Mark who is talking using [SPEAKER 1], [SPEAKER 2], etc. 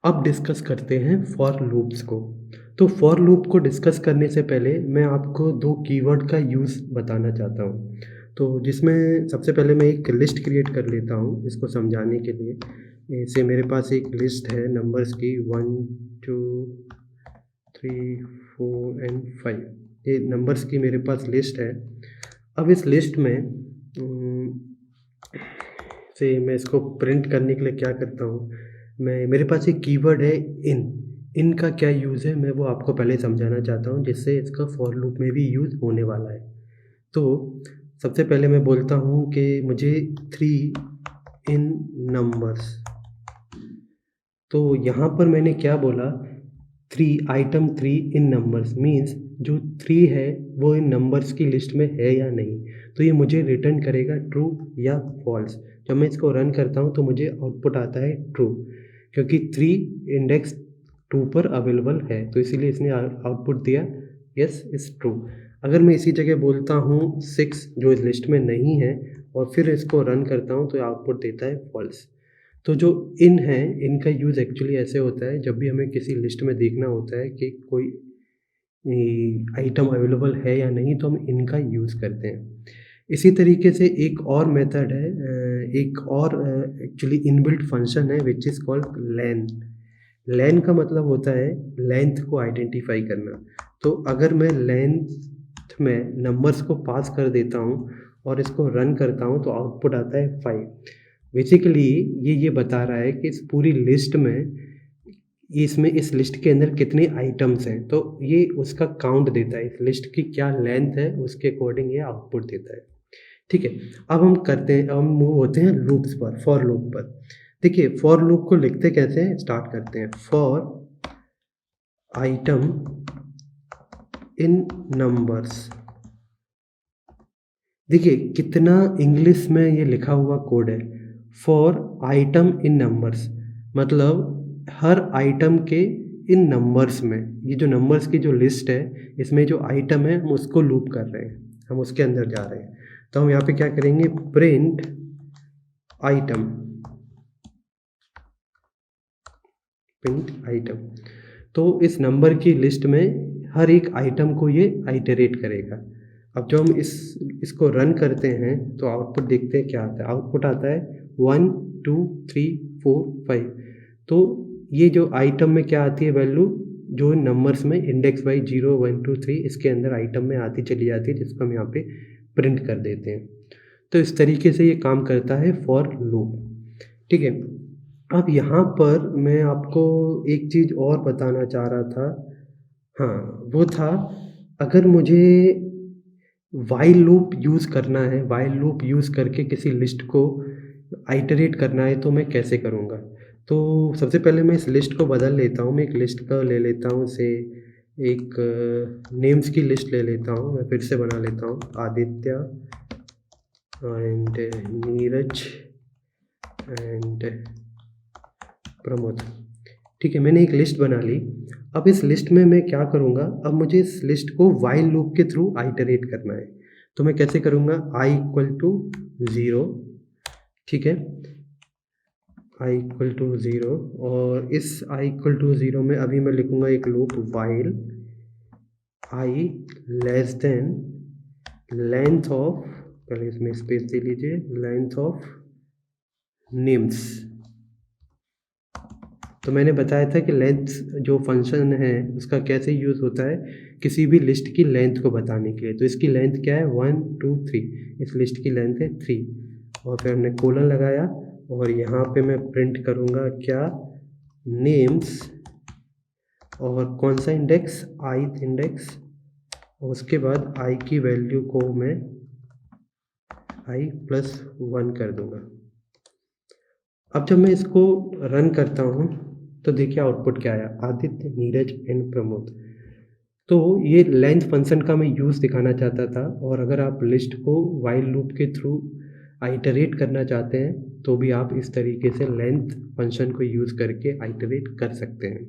[SPEAKER 1] अब डिस्कस करते हैं फॉर लूप्स को। तो फॉर लूप को डिस्कस करने से पहले मैं आपको 2 कीवर्ड का यूज़ बताना चाहता हूँ। तो जिसमें सबसे पहले मैं एक लिस्ट क्रिएट कर लेता हूँ इसको समझाने के लिए। जैसे मेरे पास एक लिस्ट है नंबर्स की 1, 2, 3, 4 एंड 5। ये नंबर्स की मेरे पास लिस्ट है। अब इस लिस्ट में से मैं इसको प्रिंट करने के लिए क्या करता हूँ, मैं मेरे पास एक कीवर्ड है इन। इन का क्या यूज़ है मैं वो आपको पहले समझाना चाहता हूँ जिससे इसका फॉर लूप में भी यूज़ होने वाला है। तो सबसे पहले मैं बोलता हूँ कि मुझे 3 इन नंबर्स। तो यहाँ पर मैंने क्या बोला, 3 आइटम 3 इन नंबर्स मीन्स जो 3 है वो इन नंबर्स की लिस्ट में है या नहीं। तो ये मुझे रिटर्न करेगा ट्रू या फॉल्स। जब मैं इसको रन करता हूँ तो मुझे आउटपुट आता है ट्रू, क्योंकि 3 इंडेक्स 2 पर अवेलेबल है, तो इसीलिए इसने आउटपुट दिया यस इज़ ट्रू। अगर मैं इसी जगह बोलता हूँ 6 जो इस लिस्ट में नहीं है और फिर इसको रन करता हूँ तो आउटपुट देता है फॉल्स। तो जो इन है, इनका यूज़ एक्चुअली ऐसे होता है जब भी हमें किसी लिस्ट में देखना होता है कि कोई आइटम अवेलेबल है या नहीं, तो हम इनका यूज़ करते हैं। इसी तरीके से एक और मेथड है, एक और एक्चुअली इनबिल्ट फंक्शन है व्हिच इज़ कॉल्ड लेन। लेन का मतलब होता है लेंथ को आइडेंटिफ़ाई करना। तो अगर मैं लेंथ में नंबर्स को पास कर देता हूँ और इसको रन करता हूँ तो आउटपुट आता है 5। बेसिकली ये बता रहा है कि इस पूरी लिस्ट में इसमें इस लिस्ट के अंदर कितने आइटम्स हैं, तो ये उसका काउंट देता है। इस लिस्ट की क्या लेंथ है उसके अकॉर्डिंग ये आउटपुट देता है। ठीक है, अब हम मूव होते हैं लूप्स पर, फॉर लूप पर। देखिए फॉर लूप को लिखते कैसे हैं, स्टार्ट करते हैं। For item in numbers. देखिए कितना इंग्लिश में ये लिखा हुआ कोड है। फॉर आइटम इन नंबर्स मतलब हर आइटम के इन नंबर्स में, ये जो नंबर्स की जो लिस्ट है इसमें जो आइटम है हम उसको लूप कर रहे हैं, हम उसके अंदर जा रहे हैं। तो हम यहाँ पे क्या करेंगे, प्रिंट आइटम, प्रिंट आइटम। तो इस नंबर की लिस्ट में हर एक आइटम को ये आइटरेट करेगा। अब जब हम इसको रन करते हैं तो आउटपुट देखते हैं क्या आता है। आउटपुट आता है 1, 2, 3, 4, 5। तो ये जो आइटम में क्या आती है वैल्यू, जो इन नंबर्स में इंडेक्स वाइज 0, 1, 2, 3 इसके अंदर आइटम में आती चली जाती है, जिसको हम यहाँ पे प्रिंट कर देते हैं। तो इस तरीके से ये काम करता है फॉर लूप। ठीक है, अब यहाँ पर मैं आपको एक चीज़ और बताना चाह रहा था। हाँ, वो था अगर मुझे व्हाइल लूप यूज़ करना है, व्हाइल लूप यूज़ करके किसी लिस्ट को आइटरेट करना है तो मैं कैसे करूँगा? तो सबसे पहले मैं इस लिस्ट को बदल लेता हूँ। मैं एक लिस्ट का ले लेता हूँ से एक नेम्स की लिस्ट ले लेता हूँ। मैं फिर से बना लेता हूँ आदित्य एंड नीरज एंड प्रमोद। ठीक है, मैंने एक लिस्ट बना ली। अब इस लिस्ट में मैं क्या करूँगा, अब मुझे इस लिस्ट को व्हाइल लूप के थ्रू आइटरेट करना है। तो मैं कैसे करूँगा, i = 0। ठीक है, i = 0 और इस i = 0 में अभी मैं लिखूँगा एक loop while i less than length of, पहले इसमें स्पेस दे लीजिए, लेंथ ऑफ नेम्स। तो मैंने बताया था कि लेंथ जो फंक्शन है उसका कैसे यूज़ होता है किसी भी लिस्ट की लेंथ को बताने के लिए। तो इसकी लेंथ क्या है, 1, 2, 3। इस लिस्ट की लेंथ है 3 और फिर हमने कोलन लगाया और यहाँ पे मैं प्रिंट करूँगा क्या, नेम्स और कौन सा इंडेक्स, ith इंडेक्स, और उसके बाद i की वैल्यू को मैं i+1 कर दूँगा। अब जब मैं इसको रन करता हूँ तो देखिए आउटपुट क्या आया, आदित्य, नीरज एंड प्रमोद। तो ये लेंथ फंक्शन का मैं यूज़ दिखाना चाहता था। और अगर आप लिस्ट को व्हाइल लूप के थ्रू आइटरेट करना चाहते हैं तो भी आप इस तरीके से लेंथ फंक्शन को यूज़ करके आइटरेट कर सकते हैं।